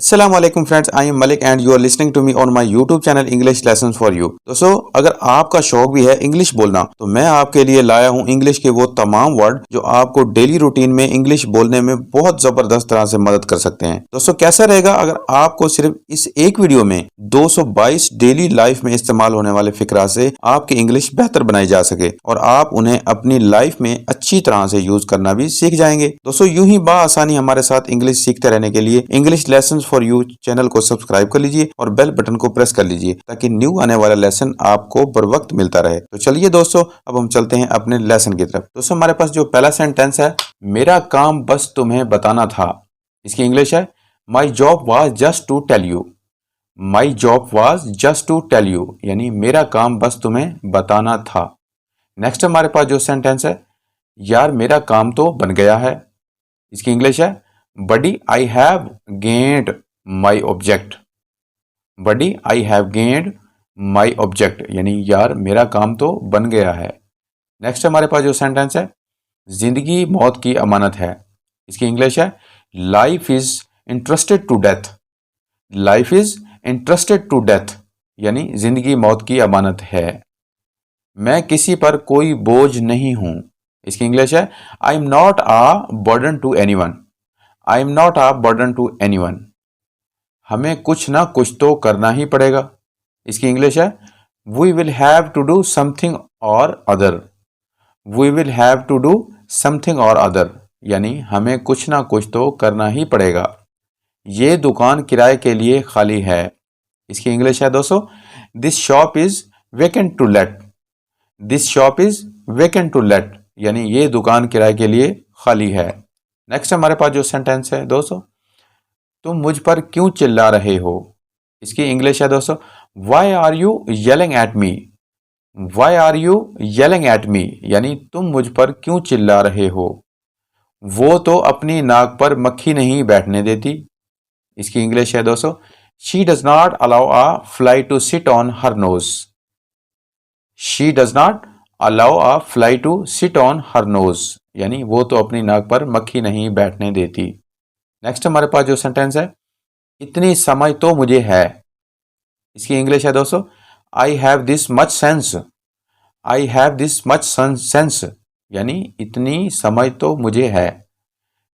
अस्सलाम वालेकुम friends, I am Malik and you are listening to me on my YouTube channel English lessons for you. दोस्तों, अगर आपका शौक भी है इंग्लिश बोलना तो मैं आपके लिए लाया हूं इंग्लिश के वो तमाम वर्ड जो आपको डेली रूटीन में इंग्लिश बोलने में बहुत जबरदस्त तरह से मदद कर सकते हैं। दोस्तों, कैसा रहेगा अगर आपको सिर्फ इस एक वीडियो में 222 डेली लाइफ में इस्तेमाल होने वाले फिक्रा से आपकी इंग्लिश बेहतर बनाई जा सके और आप उन्हें अपनी लाइफ में अच्छी तरह से यूज करना भी सीख जाएंगे। दोस्तों, यूं ही बआसानी हमारे साथ इंग्लिश सीखते रहने के लिए English lesson for you channel को सब्सक्राइब कर लीजिए और बेल बटन को प्रेस कर लीजिए ताकि न्यू आने वाला लेसन आपको बर वक्त मिलता रहे। तो चलिए दोस्तों, अब हम चलते हैं अपने लेसन की तरफ। दोस्तों, हमारे पास जो पहला सेंटेंस है, मेरा काम बस तुम्हें बताना था, इसकी इंग्लिश है my job was just to tell you. My job was just to tell you यानी मेरा काम बस तुम्हें बताना था। नेक्स्ट हमारे पास जो सेंटेंस है, यार मेरा काम तो बन गया है, इसकी इंग्लिश है buddy I have gained my object. Buddy I have gained my object यानी यार मेरा काम तो बन गया है। नेक्स्ट हमारे पास जो सेंटेंस है, जिंदगी मौत की अमानत है, इसकी इंग्लिश है life is interested to death. Life is interested to death यानी जिंदगी मौत की अमानत है। मैं किसी पर कोई बोझ नहीं हूं, इसकी इंग्लिश है I am not a burden to anyone. I am not a burden to anyone. हमें कुछ ना कुछ तो करना ही पड़ेगा, इसकी इंग्लिश है we will have to do something or other. We will have to do something or other यानी हमें कुछ ना कुछ तो करना ही पड़ेगा। ये दुकान किराए के लिए खाली है, इसकी इंग्लिश है दोस्तों this shop is vacant to let. This shop is vacant to let यानी ये दुकान किराए के लिए खाली है। नेक्स्ट हमारे पास जो सेंटेंस है दोस्तों, तुम मुझ पर क्यों चिल्ला रहे हो, इसकी इंग्लिश है दोस्तों why are you yelling at me. Why are you yelling at me यानी तुम मुझ पर क्यों चिल्ला रहे हो। वो तो अपनी नाक पर मक्खी नहीं बैठने देती, इसकी इंग्लिश है दोस्तों she does not allow a fly to sit on her nose. She does not allow a fly to sit on her nose यानी वो तो अपनी नाक पर मक्खी नहीं बैठने देती। नेक्स्ट हमारे पास जो सेंटेंस है, इतनी समझ तो मुझे है, इसकी इंग्लिश है दोस्तों I have this much sense. I have this much sense यानी इतनी समझ तो मुझे है।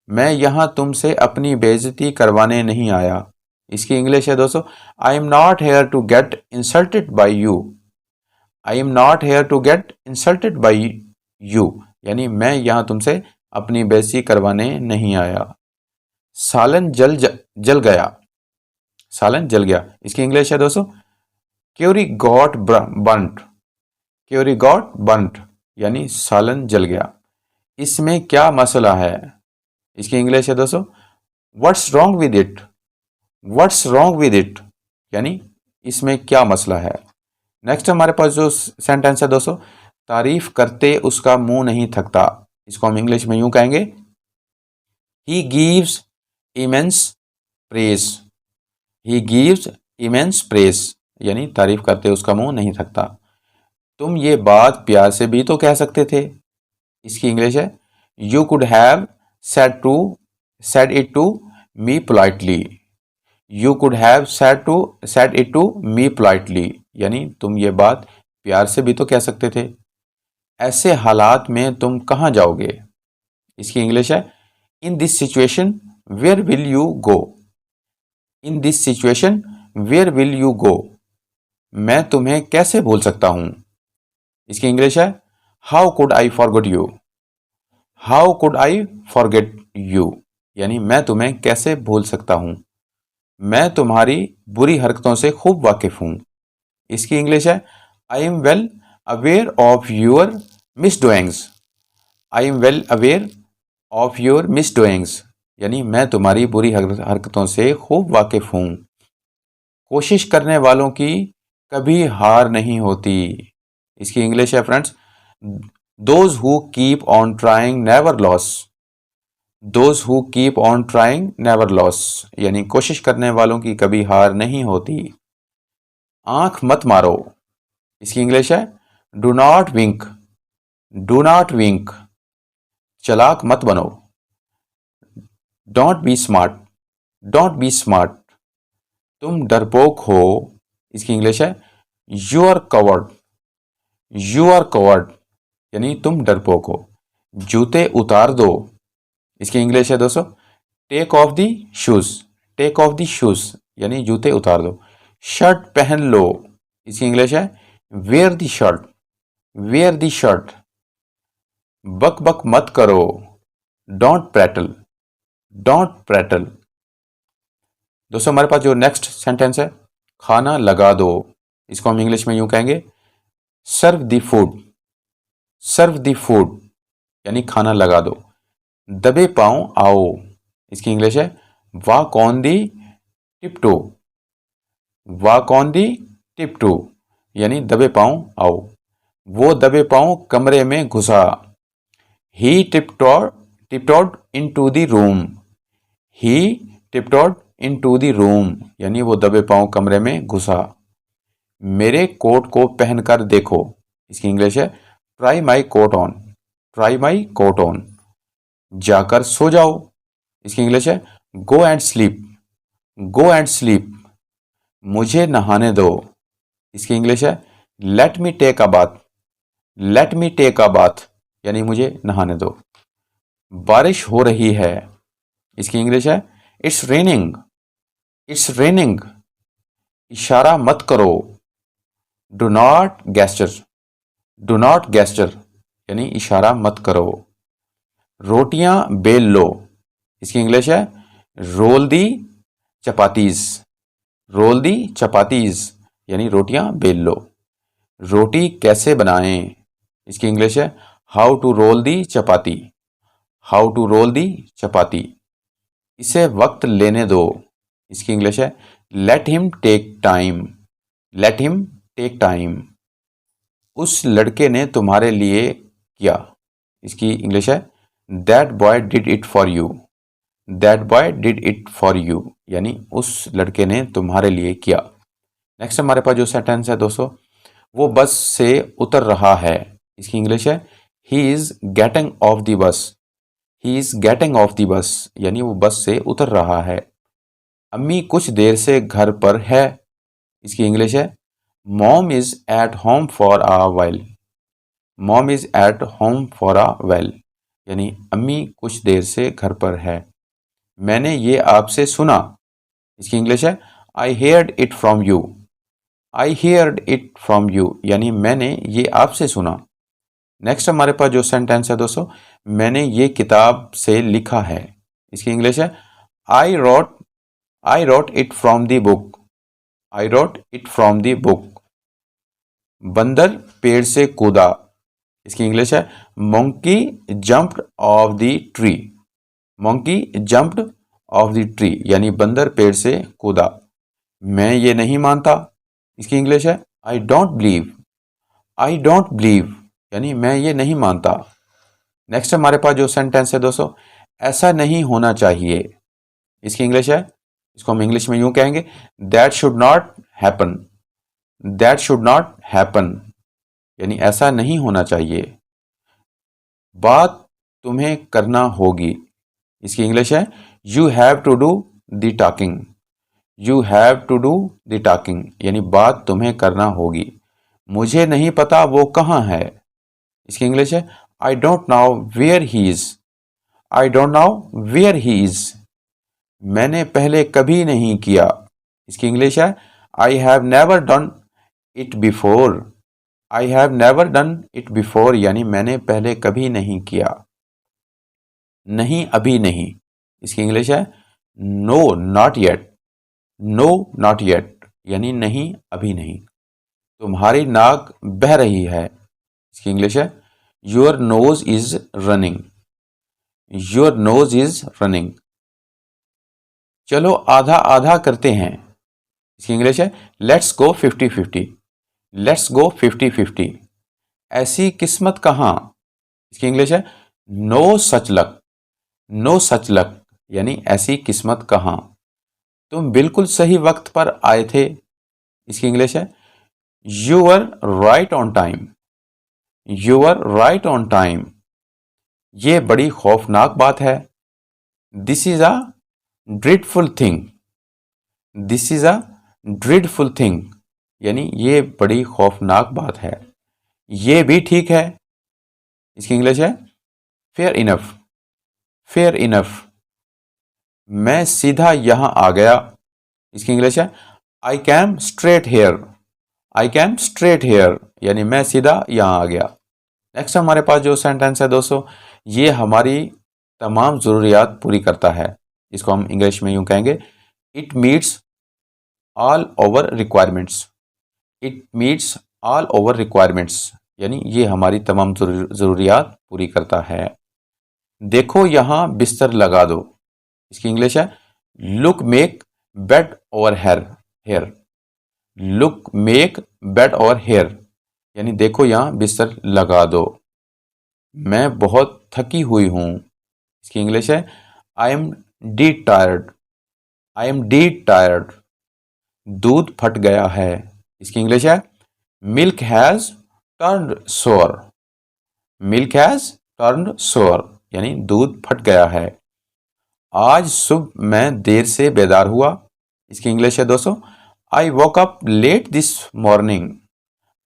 मैं यहां तुमसे अपनी बेइज्जती करवाने नहीं आया, इसकी इंग्लिश है दोस्तों I am not here to get insulted by you. I am not here to get insulted by you यानी मैं यहां तुमसे अपनी बेइज्जती करवाने नहीं आया। सालन जल गया। सालन जल गया, इसकी इंग्लिश है दोस्तों curry got burnt. Curry got burnt यानी सालन जल गया। इसमें क्या मसला है, इसकी इंग्लिश है दोस्तों what's wrong with it. What's wrong with it यानी इसमें क्या मसला है। नेक्स्ट हमारे पास जो सेंटेंस है दोस्तों, तारीफ करते उसका मुंह नहीं थकता, इसको हम इंग्लिश में यूं कहेंगे he gives immense praise. He gives immense praise यानी तारीफ करते उसका मुंह नहीं थकता। तुम ये बात प्यार से भी तो कह सकते थे, इसकी इंग्लिश है you could have said it to me politely. You could have said it to me politely यानी तुम ये बात प्यार से भी तो कह सकते थे। ऐसे हालात में तुम कहाँ जाओगे, इसकी इंग्लिश है in this situation where will you go. In this situation where will you go मैं तुम्हें कैसे भूल सकता हूं, इसकी इंग्लिश है how could I forget you. How could I forget you यानी मैं तुम्हें कैसे भूल सकता हूं। मैं तुम्हारी बुरी हरकतों से खूब वाकिफ हूं, इसकी इंग्लिश है I am well aware of your misdoings. I am well aware of your misdoings यानी मैं तुम्हारी बुरी हरकतों से खूब वाकिफ हूं। कोशिश करने वालों की कभी हार नहीं होती, इसकी इंग्लिश है friends those who keep on trying never loss. Those who keep on trying never loss यानी कोशिश करने वालों की कभी हार नहीं होती। आंख मत मारो, इसकी इंग्लिश है do not wink. Do not wink चालाक मत बनो। Don't be smart. Don't be smart तुम डरपोक हो, इसकी इंग्लिश है you are coward, you are coward यानी तुम डरपोक हो। जूते उतार दो, इसकी इंग्लिश है दोस्तों take off the shoes, take off the shoes यानी जूते उतार दो। शर्ट पहन लो, इसकी इंग्लिश है wear the shirt, wear the shirt. बक बक मत करो, डोंट प्रैटल, डोंट प्रैटल। दोस्तों हमारे पास जो नेक्स्ट सेंटेंस है खाना लगा दो, इसको हम इंग्लिश में यूं कहेंगे सर्व दी फूड, सर्व दी फूड यानी खाना लगा दो। दबे पांव आओ, इसकी इंग्लिश है walk on the tiptoe, walk on the tiptoe यानी दबे पांव आओ। वो दबे पांव कमरे में घुसा, he tiptoed into the room, he tiptoed into the room यानी वो दबे पांव कमरे में घुसा। मेरे कोट को पहनकर देखो, इसकी इंग्लिश है try my coat on, try my coat on. जाकर सो जाओ, इसकी इंग्लिश है go and sleep, go and sleep. मुझे नहाने दो, इसकी इंग्लिश है let me take a bath, let me take a bath यानी मुझे नहाने दो। बारिश हो रही है, इसकी इंग्लिश है इट्स रेनिंग, इट्स रेनिंग। इशारा मत करो, do not gesture, do not gesture यानी इशारा मत करो। रोटियां बेल लो, इसकी इंग्लिश है रोल दी चपातीज, रोल दी चपातीज यानी रोटियां बेल लो। रोटी कैसे बनाएं, इसकी इंग्लिश है how to roll the chapati, how to roll the chapati. इसे वक्त लेने दो, इसकी इंग्लिश है let him take time, let him take time. उस लड़के ने तुम्हारे लिए किया, इसकी इंग्लिश है that boy did it for you, that boy did it for you यानी उस लड़के ने तुम्हारे लिए किया। नेक्स्ट हमारे पास जो सेंटेंस है दोस्तों वो बस से उतर रहा है, इसकी इंग्लिश है he is getting off the bus, he is getting off the bus यानी वो बस से उतर रहा है। अम्मी कुछ देर से घर पर है, इसकी इंग्लिश है mom is at home for a while, mom is at home for a while यानी अम्मी कुछ देर से घर पर है। मैंने ये आपसे सुना, इसकी इंग्लिश है I heard it from you, I heard it from you यानी मैंने ये आपसे सुना। नेक्स्ट हमारे पास जो सेंटेंस है दोस्तों मैंने ये किताब से लिखा है, इसकी इंग्लिश है I wrote it from the book, I wrote it from the book. बंदर पेड़ से कूदा, इसकी इंग्लिश है monkey jumped of the tree, monkey jumped of the tree यानी बंदर पेड़ से कूदा। मैं ये नहीं मानता, इसकी इंग्लिश है I don't believe, I don't believe यानी मैं ये नहीं मानता। नेक्स्ट हमारे पास जो सेंटेंस है दोस्तों ऐसा नहीं होना चाहिए, इसकी इंग्लिश है इसको हम इंग्लिश में यूं कहेंगे that should not happen, that should not happen यानी ऐसा नहीं होना चाहिए। बात तुम्हें करना होगी, इसकी इंग्लिश है you have to do the talking, you have to do the talking यानी बात तुम्हें करना होगी। मुझे नहीं पता वो कहाँ है, इसकी इंग्लिश है I don't know where he is, I don't know where he is. मैंने पहले कभी नहीं किया, इसकी इंग्लिश है I have never done it before, I have never done it before यानी मैंने पहले कभी नहीं किया। नहीं अभी नहीं, इसकी इंग्लिश है no not yet, no not yet यानी नहीं अभी नहीं। तुम्हारी नाक बह रही है, इसकी इंग्लिश है your nose is running, your nose is running. चलो आधा आधा करते हैं, इसकी इंग्लिश है लेट्स गो 50-50, लेट्स गो 50-50। ऐसी किस्मत कहाँ, इसकी इंग्लिश है no such luck, no such luck यानी ऐसी किस्मत कहाँ। तुम बिल्कुल सही वक्त पर आए थे, इसकी इंग्लिश है you were right on time, you were right on time. ये बड़ी खौफनाक बात है, this is a dreadful thing, this is a dreadful thing, यानी ये बड़ी खौफनाक बात है। ये भी ठीक है, इसकी इंग्लिश है फेयर इनफ। Fair enough. मैं सीधा यहां आ गया, इसकी इंग्लिश है I came straight here. I came straight here, यानी मैं सीधा यहां आ गया। नेक्स्ट हमारे पास जो सेंटेंस है दोस्तों, ये हमारी तमाम ज़रूरियात पूरी करता है। इसको हम इंग्लिश में यूं कहेंगे, it meets all over requirements. It meets all over requirements, यानी ये हमारी तमाम ज़रूरियात पूरी करता है। देखो यहाँ बिस्तर लगा दो, इसकी इंग्लिश है look make bed over here. Look make bed over here, यानी देखो यहाँ बिस्तर लगा दो। मैं बहुत थकी हुई हूँ, इसकी इंग्लिश है I M D tired. I am D tired. दूध फट गया है, इसकी इंग्लिश है मिल्क हैज टर्न्ड सोर। मिल्क हैज टर्न्ड सोर, यानी दूध फट गया है। आज सुबह मैं देर से बेदार हुआ, इसकी इंग्लिश है दोस्तों I walk up let this morning.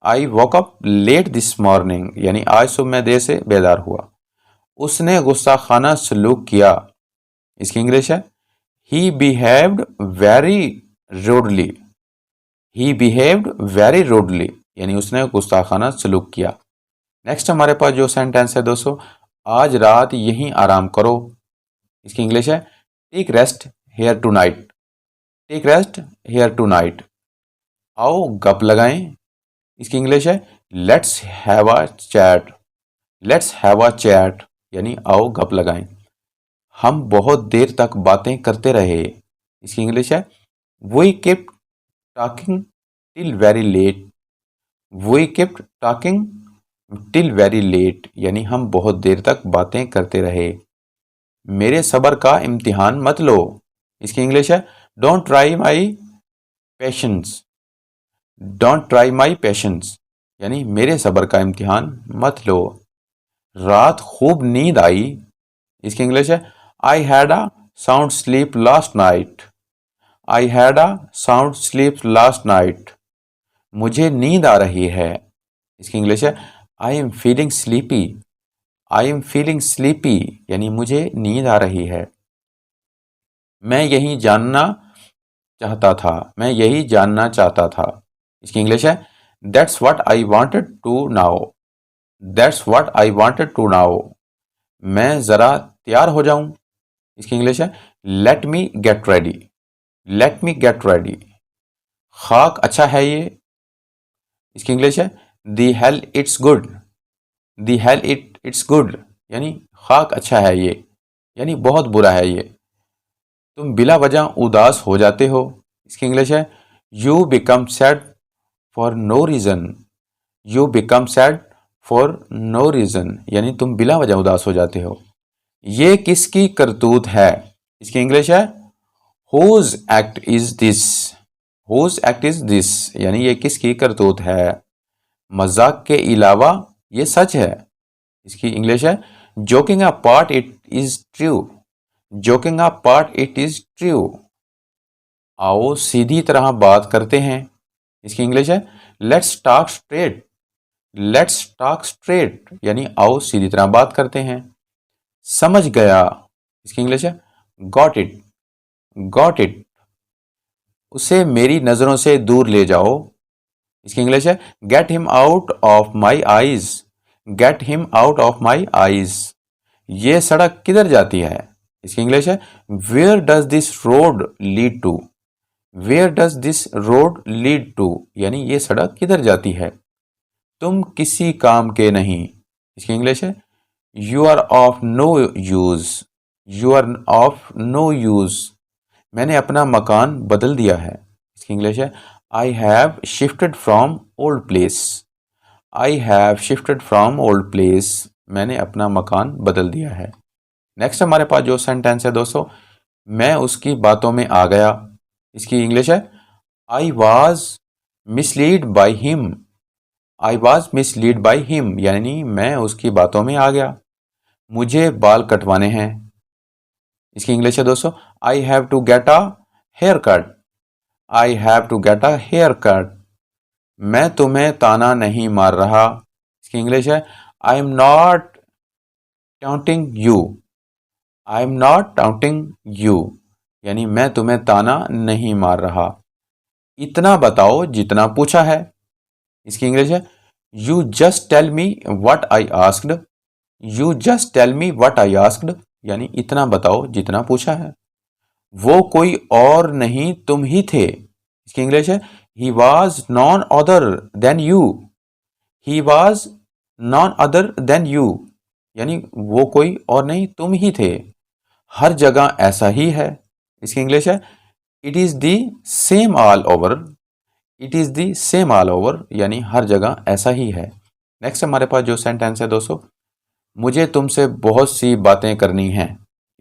I walk up let this morning, यानी आज सुबह मैं देर से बेदार हुआ। उसने गुस्साखाना सलूक किया, इसकी इंग्लिश है ही बिहेव्ड वेरी रूडली। ही बिहेव्ड वेरी रूडली, यानी उसने गुस्साखाना सलूक किया। नेक्स्ट हमारे पास जो सेंटेंस है दोस्तों, आज रात यहीं आराम करो, इसकी इंग्लिश है take rest here tonight. Take rest here tonight. आओ गप लगाएं, इसकी इंग्लिश है let's have a chat. Let's have a chat, यानी आओ गप लगाएं। हम बहुत देर तक बातें करते रहे, इसकी इंग्लिश है we kept talking till very late. We kept talking till very late, यानी हम बहुत देर तक बातें करते रहे। मेरे सब्र का इम्तिहान मत लो, इसकी इंग्लिश है don't try my patience. Don't try my patience, यानी मेरे सब्र का इम्तिहान मत लो। रात खूब नींद आई, इसकी इंग्लिश है I had a sound sleep last night. I had a sound sleep last night. मुझे नींद आ रही है, इसकी इंग्लिश है I am feeling sleepy. I am feeling sleepy, यानी मुझे नींद आ रही है। मैं यही जानना चाहता था। मैं यही जानना चाहता था, इसकी इंग्लिश है that's what I wanted to now. That's what I wanted to now. मैं ज़रा तैयार हो जाऊं, इसकी इंग्लिश है let me get ready. Let me get ready. खाक अच्छा है ये, इसकी इंग्लिश है the hell it's good. The hell it's good, यानी खाक अच्छा है ये, यानी बहुत बुरा है ये। तुम बिला वजह उदास हो जाते हो, इसकी इंग्लिश है you become sad for no reason. You become sad for no reason, यानी तुम बिला वजह उदास हो जाते हो। ये किसकी करतूत है, इसकी इंग्लिश है whose act is this. Whose act is this, यानी ये किसकी करतूत है। मजाक के अलावा ये सच है, इसकी इंग्लिश है joking a part it is true. Joking a part it is true. आओ सीधी तरह बात करते हैं, इसकी इंग्लिश है let's talk straight. Let's talk straight, यानी आओ सीधी तरह बात करते हैं। समझ गया, इसकी इंग्लिश है गॉट इट। Got it. उसे मेरी नज़रों से दूर ले जाओ, इसकी इंग्लिश है get him out of my eyes. Get him out of my eyes. ये सड़क किधर जाती है, इसकी इंग्लिश है where does this road lead to. Where does this road lead to, यानी ये सड़क किधर जाती है। तुम किसी काम के नहीं, इसकी इंग्लिश है you are of no use. You are of no use. मैंने अपना मकान बदल दिया है, इसकी इंग्लिश है I have shifted from old place. I have shifted from old place. मैंने अपना मकान बदल दिया है। नेक्स्ट हमारे पास जो सेंटेंस है दोस्तों, मैं उसकी बातों में आ गया, इसकी इंग्लिश है I was mislead by him. I was mislead by him, यानी मैं उसकी बातों में आ गया। मुझे बाल कटवाने हैं, इसकी इंग्लिश है दोस्तों I have to get a hair cut. I have to get a hair cut. मैं तुम्हें ताना नहीं मार रहा। इसकी इंग्लिश है I am not touting you. I am not touting you, यानी मैं तुम्हें ताना नहीं मार रहा। इतना बताओ जितना पूछा है। इसकी इंग्लिश है you just tell me what I asked. You just tell me what I asked, यानी इतना बताओ जितना पूछा है। वो कोई और नहीं तुम ही थे। इसकी इंग्लिश है he was none other than you. He was none other than you, यानी वो कोई और नहीं तुम ही थे। हर जगह ऐसा ही है। इसकी इंग्लिश है it is the same all over. It is the same all over, यानी हर जगह ऐसा ही है। नेक्स्ट हमारे पास जो सेंटेंस है दोस्तों, मुझे तुमसे बहुत सी बातें करनी हैं।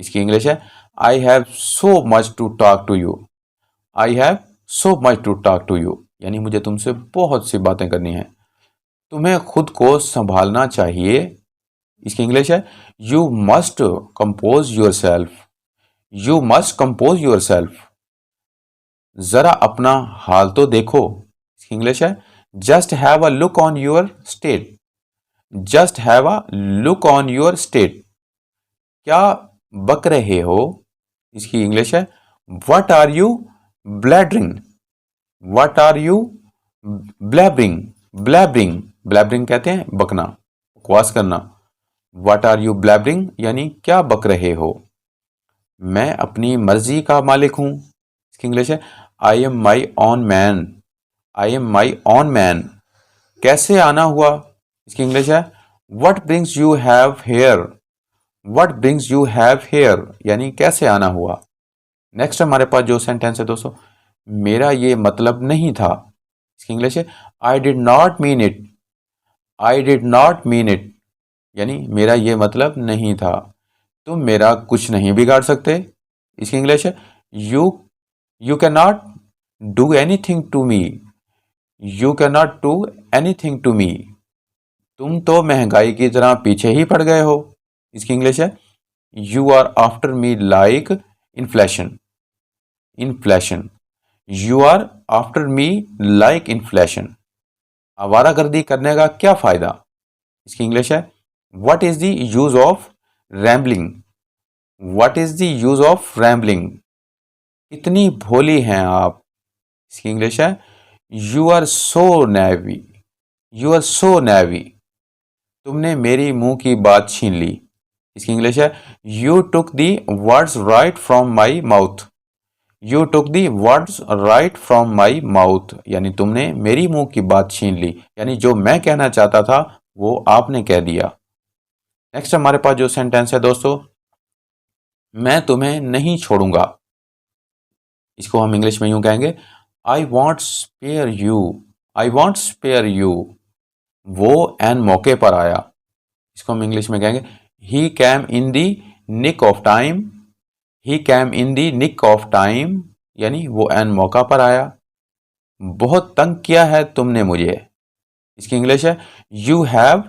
इसकी इंग्लिश है I have so much to talk to you. I have so much to talk to you, यानी मुझे तुमसे बहुत सी बातें करनी हैं। तुम्हें खुद को संभालना चाहिए। इसकी इंग्लिश है you must compose yourself. You must compose yourself. जरा अपना हाल तो देखो। इसकी इंग्लिश है just have a look on your state. Just have a look on your state. क्या बक रहे हो। इसकी इंग्लिश है what are you blabbering. What are you blabbering. Blabbering, blabbering कहते हैं बकना, बकवास करना। वट आर यू ब्लैबरिंग, यानी क्या बक रहे हो। मैं अपनी मर्जी का मालिक हूं। इसकी इंग्लिश है I am my own man. I am my own man. कैसे आना हुआ। इसकी इंग्लिश है what brings you have here. What brings you have here, यानी कैसे आना हुआ। नेक्स्ट हमारे पास जो सेंटेंस है दोस्तों, मेरा ये मतलब नहीं था। इसकी इंग्लिश है I did not mean it. I did not mean it, यानी मेरा ये मतलब नहीं था। तुम मेरा कुछ नहीं बिगाड़ सकते। इसकी इंग्लिश है you you can not do anything to me. You can not do anything to me. तुम तो महंगाई की तरह पीछे ही पड़ गए हो। इसकी इंग्लिश है you are after me like inflation. Inflation. You are after me like inflation. आवारागर्दी करने का क्या फायदा। इसकी इंग्लिश है what is the use of rambling. What is the use of rambling. कितनी भोली हैं आप। इसकी इंग्लिश है you are so naive. You are so naive. तुमने मेरी मुंह की बात छीन ली। इसकी इंग्लिश है you took the words right from my mouth. You took the words right from my mouth, यानी तुमने मेरी मुंह की बात छीन ली, यानी जो मैं कहना चाहता था वो आपने कह दिया। नेक्स्ट हमारे पास जो सेंटेंस है दोस्तों, मैं तुम्हें नहीं छोड़ूंगा। इसको हम इंग्लिश में यूं कहेंगे I won't spare you. I won't spare you. वो एन मौके पर आया। इसको हम इंग्लिश में कहेंगे he came in the nick of time. He came in the nick of time, यानी वो एन मौका पर आया। बहुत तंग किया है तुमने मुझे। इसकी इंग्लिश है you have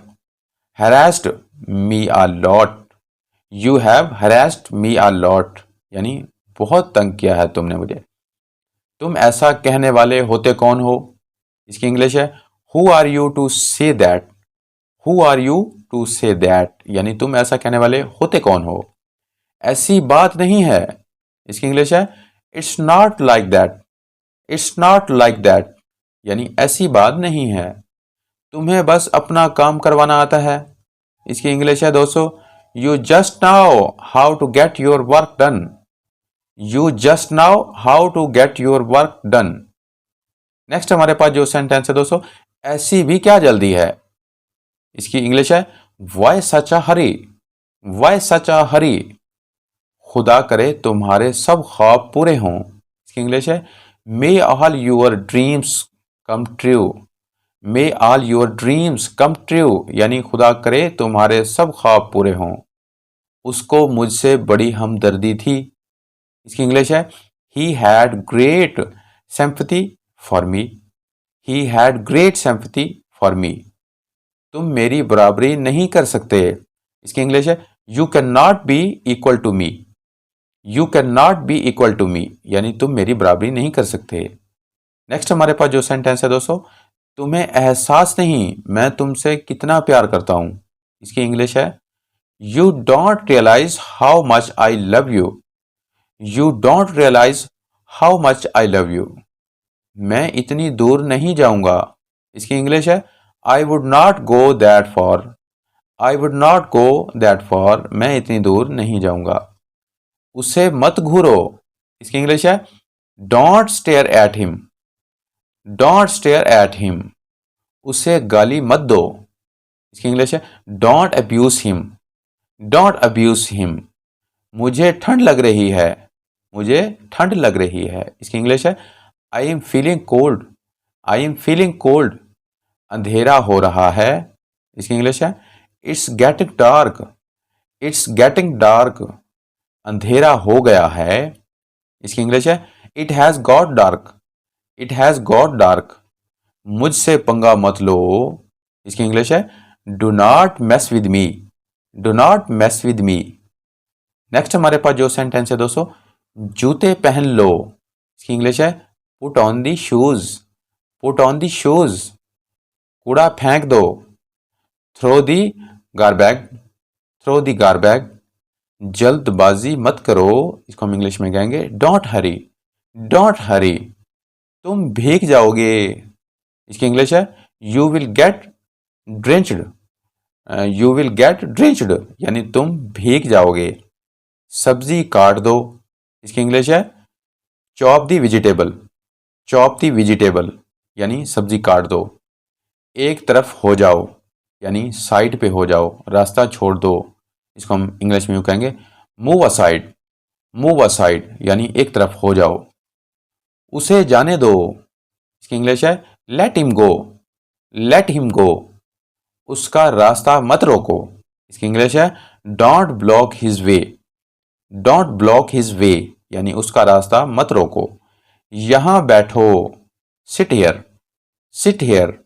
harassed me a lot। You have harassed me a lot, यानी बहुत तंग किया है तुमने मुझे। तुम ऐसा कहने वाले होते कौन हो। इसकी इंग्लिश है who are you to say that. Who are you to say that, यानी तुम ऐसा कहने वाले होते कौन हो। ऐसी बात नहीं है। इसकी इंग्लिश है it's not like that. It's not like that, यानी ऐसी बात नहीं है। तुम्हें बस अपना काम करवाना आता है। इसकी इंग्लिश है दोस्तों you just know how to get your work done. You just know how to get your work done. Next हमारे पास जो सेंटेंस है दोस्तों, ऐसी भी क्या जल्दी है। इसकी इंग्लिश है वाई सच अ हरी। वाई सच अ हरी। खुदा करे तुम्हारे सब ख्वाब पूरे हों। इसकी इंग्लिश है may all your dreams come true. May all your dreams come true, यानी खुदा करे तुम्हारे सब ख्वाब पूरे हों। उसको मुझसे बड़ी हमदर्दी थी। इसकी इंग्लिश है he had great sympathy for me. He had great sympathy for me. तुम मेरी बराबरी नहीं कर सकते। इसकी इंग्लिश है you can not be equal to me. You can not be equal to me, यानी तुम मेरी बराबरी नहीं कर सकते। नेक्स्ट हमारे पास जो सेंटेंस है दोस्तों, तुम्हें एहसास नहीं मैं तुमसे कितना प्यार करता हूं। इसकी इंग्लिश है, you don't realise how much I love you. You don't realise how much I love you. मैं इतनी दूर नहीं जाऊंगा। इसकी इंग्लिश है, I would not go that far. I would not go that far. मैं इतनी दूर नहीं जाऊंगा। उसे मत घूरो। इसकी इंग्लिश है, don't stare at him. Don't stare at him. उसे गाली मत दो। इसकी इंग्लिश है, don't abuse him. Don't abuse him. मुझे ठंड लग रही है। मुझे ठंड लग रही है। इसकी इंग्लिश है, I am feeling cold. I am feeling cold. अंधेरा हो रहा है। इसकी इंग्लिश है, it's getting dark. It's getting dark. अंधेरा हो गया है। इसकी इंग्लिश है, it has got dark. It has got dark. मुझसे पंगा मत लो। इसकी इंग्लिश है, do not mess with me. Do not mess with me. Next हमारे पास जो सेंटेंस है दोस्तों, जूते पहन लो। इसकी इंग्लिश है, put on the shoes. Put on the shoes. कूड़ा फेंक दो। थ्रो दी गारबैग। थ्रो दी गारबैग। जल्दबाजी मत करो। इसको हम इंग्लिश में कहेंगे, डोंट हरी। डोंट हरी। तुम भीग जाओगे। इसकी इंग्लिश है, you will get drenched. You will get drenched यानी तुम भीग जाओगे। सब्जी काट दो। इसकी इंग्लिश है, चॉप दी वेजिटेबल। चॉप दी वेजिटेबल यानी सब्जी काट दो। एक तरफ हो जाओ यानी साइड पे हो जाओ, रास्ता छोड़ दो। इसको हम इंग्लिश में यूं कहेंगे, मूव असाइड। मूव असाइड यानी एक तरफ हो जाओ। उसे जाने दो। इसकी इंग्लिश है, let him go. Let him go. उसका रास्ता मत रोको। इसकी इंग्लिश है, don't block his way. Don't block his way यानी उसका रास्ता मत रोको। यहां बैठो। Sit here. Sit here.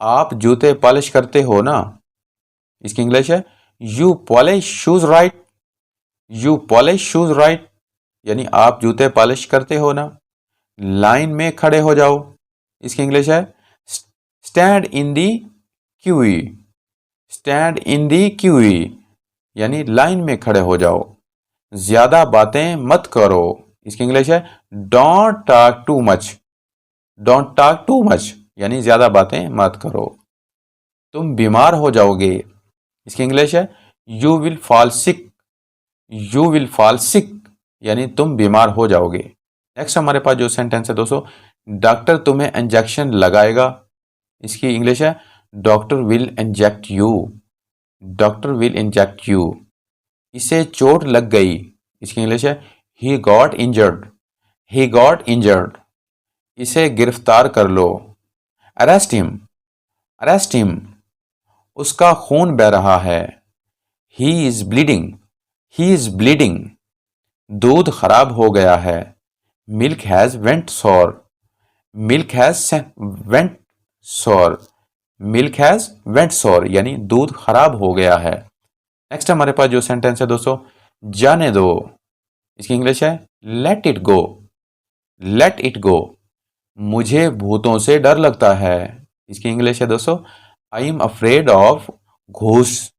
आप जूते पॉलिश करते हो ना। इसकी इंग्लिश है, you polish shoes right. You polish shoes right यानी आप जूते पॉलिश करते हो ना। लाइन में खड़े हो जाओ। इसकी इंग्लिश है, stand in the QE. Stand in the QE यानी लाइन में खड़े हो जाओ। ज्यादा बातें मत करो। इसकी इंग्लिश है, don't talk too much. Don't talk too much यानी ज्यादा बातें मत करो। तुम बीमार हो जाओगे। इसकी इंग्लिश है, you will fall sick. You will fall sick यानी तुम बीमार हो जाओगे। नेक्स्ट हमारे पास जो सेंटेंस है दोस्तों, डॉक्टर तुम्हें इंजेक्शन लगाएगा। इसकी इंग्लिश है, doctor will inject you. Doctor will inject you. इसे चोट लग गई। इसकी इंग्लिश है, he got injured. He got injured. इसे गिरफ्तार कर लो। Arrest him. Arrest him. उसका खून बह रहा है। He is bleeding. He is bleeding. दूध खराब हो गया है। Milk has went sour. Milk has went sour. Milk has went sour यानी दूध खराब हो गया है। नेक्स्ट हमारे पास जो सेंटेंस है दोस्तों, जाने दो। इसकी इंग्लिश है, let it go. Let it go. मुझे भूतों से डर लगता है। इसकी इंग्लिश है दोस्तों, I am afraid of ghost.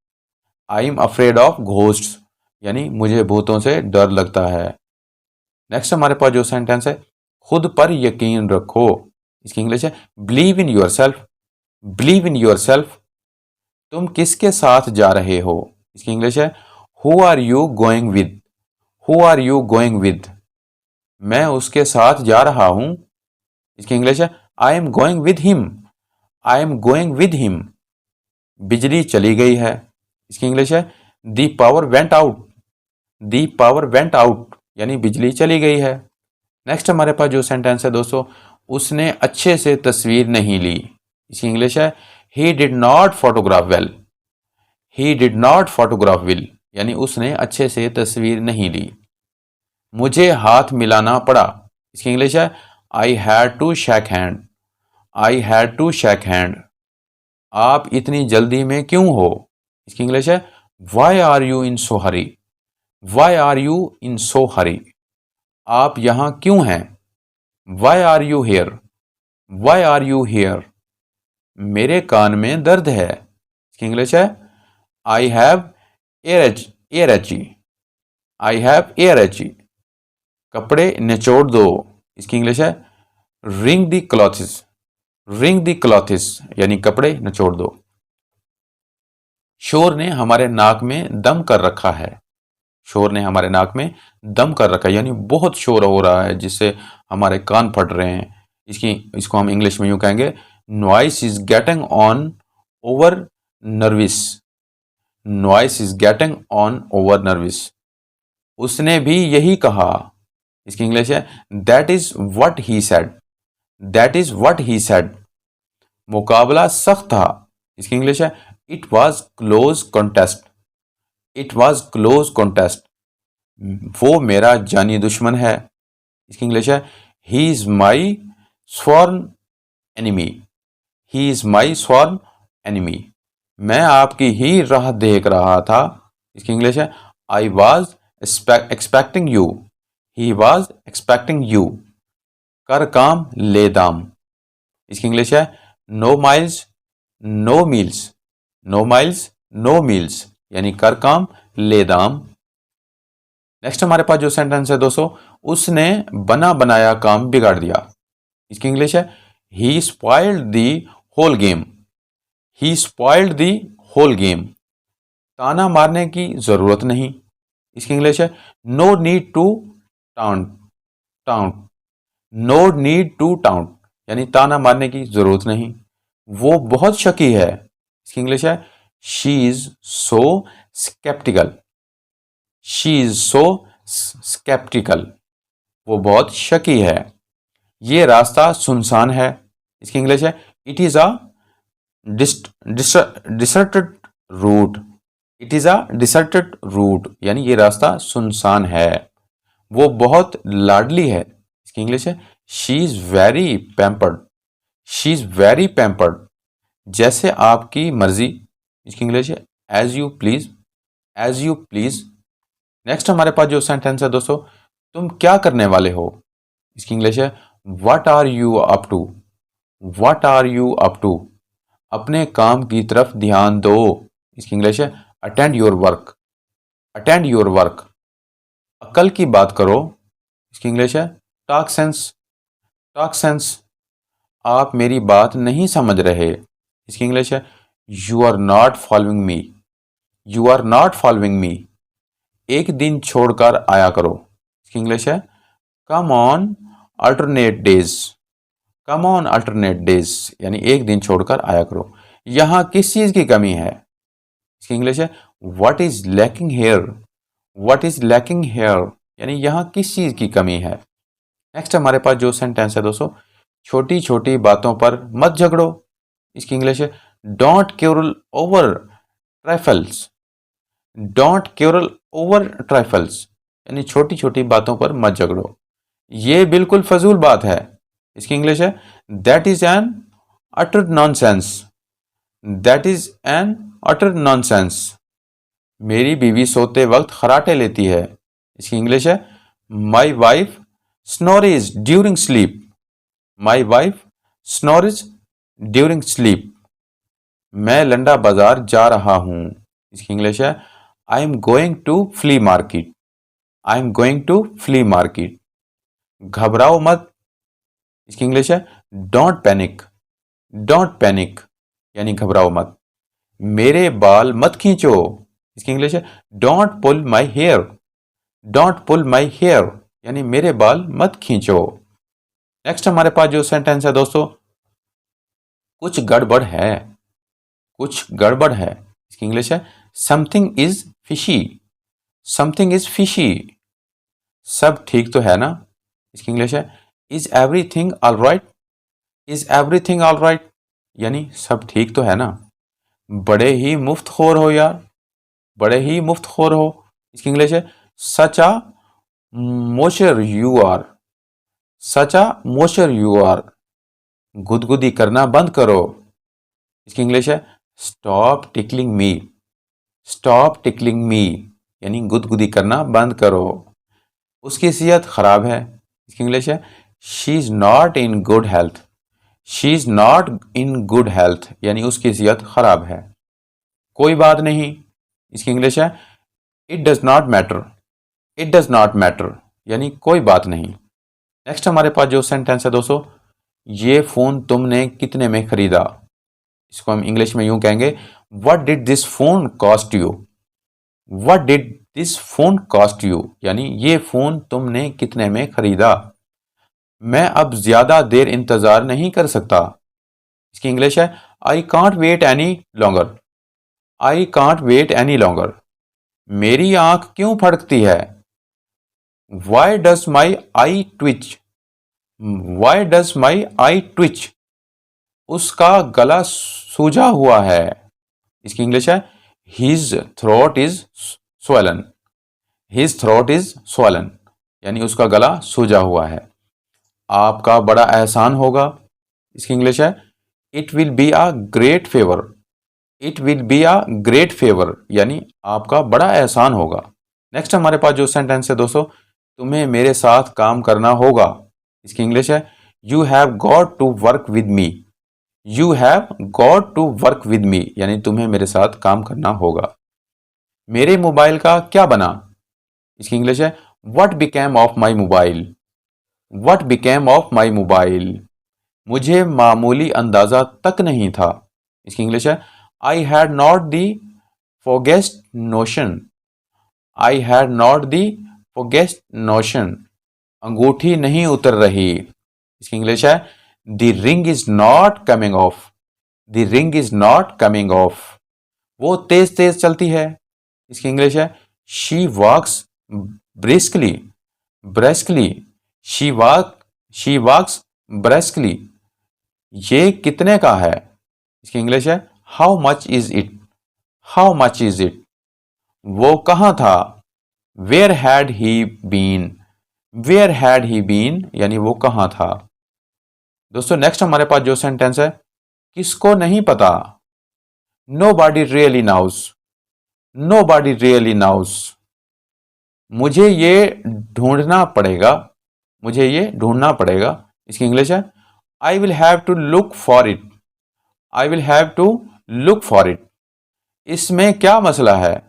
I am afraid of ghost यानी मुझे भूतों से डर लगता है। नेक्स्ट हमारे पास जो सेंटेंस है, खुद पर यकीन रखो। इसकी इंग्लिश है, believe in yourself. Believe in yourself. तुम किसके साथ जा रहे हो। इसकी इंग्लिश है, who are you going with. Who are you going with. मैं उसके साथ जा रहा हूं। इसकी इंग्लिश है, I am going with him. I am going with him. बिजली चली गई है। इसकी इंग्लिश है, the power went out. The power went out यानी बिजली चली गई है। नेक्स्ट हमारे पास जो सेंटेंस है दोस्तों, उसने अच्छे से तस्वीर नहीं ली। इसकी इंग्लिश है, he did not photograph well. He did not photograph well यानी उसने अच्छे से तस्वीर नहीं ली। मुझे हाथ मिलाना पड़ा। इसकी इंग्लिश है, I had to shake hand. I had to shake hand. आप इतनी जल्दी में क्यों हो। इसकी इंग्लिश है, why are you in so hurry. Why are you in so hurry. आप यहां क्यों हैं। Why are you here. Why are you here, मेरे कान में दर्द है। इसकी इंग्लिश है I have earache, I have earache. कपड़े निचोड़ दो, इसकी इंग्लिश है रिंग दी क्लॉथ्स, रिंग दी क्लॉथ्स यानी कपड़े निचोड़ दो। शोर ने हमारे नाक में दम कर रखा है, शोर ने हमारे नाक में दम कर रखा है यानी बहुत शोर हो रहा है जिससे हमारे कान फट रहे हैं। इसको हम इंग्लिश में यूं कहेंगे noise is getting on over nerves, noise is getting on over nerves. उसने भी यही कहा, इसकी इंग्लिश है that is what he said, that is what he said. मुकाबला सख्त था, इसकी इंग्लिश है it was close contest, it was close contest. वो मेरा जानी दुश्मन है, इसकी इंग्लिश है he is my sworn enemy, he is my sworn enemy. मैं आपकी ही राह देख रहा था, इसकी इंग्लिश है I was expecting you, he was expecting you. कर काम ले दाम, इसकी इंग्लिश है no miles no meals, no miles no meals यानी कर काम ले दाम। नेक्स्ट हमारे पास जो सेंटेंस है दोस्तों, उसने बना बनाया काम बिगाड़ दिया। इसकी इंग्लिश है he spoiled the whole game, he spoiled the whole game. ताना मारने की जरूरत नहीं, इसकी इंग्लिश है no need to taunt, taunt, no need to taunt यानी ताना मारने की जरूरत नहीं। वो बहुत शकी है, इसकी इंग्लिश है she is so sceptical, she is so sceptical, वो बहुत शकी है। ये रास्ता सुनसान है, इसकी इंग्लिश है it is a deserted route, it is a deserted route यानी ये रास्ता सुनसान है। वो बहुत लाडली है, इसकी इंग्लिश है she is very pampered, she is very pampered. जैसे आपकी मर्जी, इसकी इंग्लिश है as you please, as you please. Next हमारे पास जो सेंटेंस है दोस्तों, तुम क्या करने वाले हो, इसकी इंग्लिश है what are you up to, what are you up to. अपने काम की तरफ ध्यान दो, इसकी इंग्लिश है attend your work, attend your work. अकल की बात करो, इसकी इंग्लिश है टॉक सेंस, टॉक सेंस। आप मेरी बात नहीं समझ रहे, इसकी इंग्लिश है you are not following me, you are not following me. एक दिन छोड़कर आया करो, इसकी इंग्लिश है come on alternate days, come on alternate days यानी एक दिन छोड़कर आया करो। यहां किस चीज की कमी है, इसकी इंग्लिश है what is lacking here, what is lacking here यानी यहां किस चीज की कमी है। नेक्स्ट हमारे पास जो सेंटेंस है दोस्तों, छोटी छोटी बातों पर मत झगड़ो, इसकी इंग्लिश है don't quarrel over trifles, don't quarrel over trifles यानी छोटी छोटी बातों पर मत झगड़ो। ये बिल्कुल फजूल बात है, इसकी इंग्लिश है that is an utter nonsense, that is an utter nonsense. मेरी बीवी सोते वक्त खराटे लेती है, इसकी इंग्लिश है my wife snores during sleep, my wife snores during sleep. मैं लंडा बाजार जा रहा हूं, इसकी इंग्लिश है I am going to flea market, I am going to flea market. घबराओ मत, इसकी इंग्लिश है डोंट पैनिक, डोंट पैनिक यानी घबराओ मत। मेरे बाल मत खींचो, इसकी इंग्लिश है don't pull my hair, don't pull my hair यानी मेरे बाल मत खींचो। नेक्स्ट हमारे पास जो सेंटेंस है दोस्तों, कुछ गड़बड़ है, कुछ गड़बड़ है, इसकी इंग्लिश है something is fishy, something is fishy. सब ठीक तो है ना, इसकी इंग्लिश है is everything all right, is everything all right यानी सब ठीक तो है ना। बड़े ही मुफ्तखोर हो यार, बड़े ही मुफ्तखोर हो, इसकी इंग्लिश है such a mosher you are, such a mosher you are. गुदगुदी करना बंद करो, इसकी इंग्लिश है stop tickling me, stop tickling me यानी गुदगुदी करना बंद करो। उसकी सेहत खराब है, इसकी इंग्लिश है she is not in good health, she is not in good health यानी उसकी सेहत खराब है। कोई बात नहीं, इसकी इंग्लिश है it does not matter. It does not matter यानी कोई बात नहीं। नेक्स्ट हमारे पास जो सेंटेंस है दोस्तों, ये फोन तुमने कितने में खरीदा। इसको हम इंग्लिश में यूं कहेंगे, what did this phone cost you. What did this phone cost you यानी ये फोन तुमने कितने में खरीदा। मैं अब ज्यादा देर इंतजार नहीं कर सकता। इसकी इंग्लिश है I can't wait any longer. I can't wait any longer. मेरी आंख क्यों फड़कती है। Why does my eye twitch. Why does my eye twitch. उसका गला सूजा हुआ है। इसकी इंग्लिश है his throat is swollen. His throat is swollen यानी उसका गला सूजा हुआ है। आपका बड़ा एहसान होगा। इसकी इंग्लिश है it will be a great favour. It will be a great favour यानी आपका बड़ा एहसान होगा। नेक्स्ट हमारे पास जो सेंटेंस है दोस्तों, तुम्हें मेरे साथ काम करना होगा। इसकी इंग्लिश है you have got to work with me. You have got to work with me यानी तुम्हें मेरे साथ काम करना होगा। मेरे मोबाइल का क्या बना। इसकी इंग्लिश है what became of my mobile. What became of my mobile. मुझे मामूली अंदाजा तक नहीं था। इसकी इंग्लिश है I had not the foggiest notion. I had not the foggiest notion. अंगूठी नहीं उतर रही। इसकी इंग्लिश है the ring is not coming off. The ring is not coming off. वो तेज तेज चलती है। इसकी इंग्लिश है she walks briskly. Briskly. She walks briskly. ये कितने का है। इसकी इंग्लिश है how much is it. How much is it. वो कहाँ था। Where had he been. Where had he been यानी वो कहाँ था। दोस्तों नेक्स्ट हमारे पास जो सेंटेंस है, किसको नहीं पता। Nobody really knows. Nobody really knows. मुझे ये ढूंढना पड़ेगा। मुझे ये ढूंढना पड़ेगा। इसकी इंग्लिश है I will have to look for it. I will have to look for it. इसमें क्या मसला है।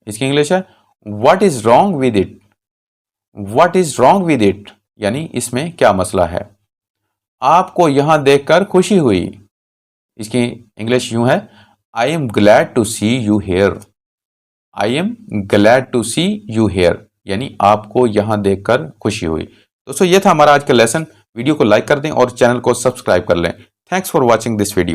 इसकी इंग्लिश है what is wrong with it. What is wrong with it यानी इसमें क्या मसला है। आपको यहां देखकर खुशी हुई। इसकी इंग्लिश यूं है I am glad to see you here. I am glad to see you here यानी आपको यहां देखकर खुशी हुई। दोस्तों ये था हमारा आज का लेसन। वीडियो को लाइक कर दें और चैनल को सब्सक्राइब कर लें। Thanks for watching this video.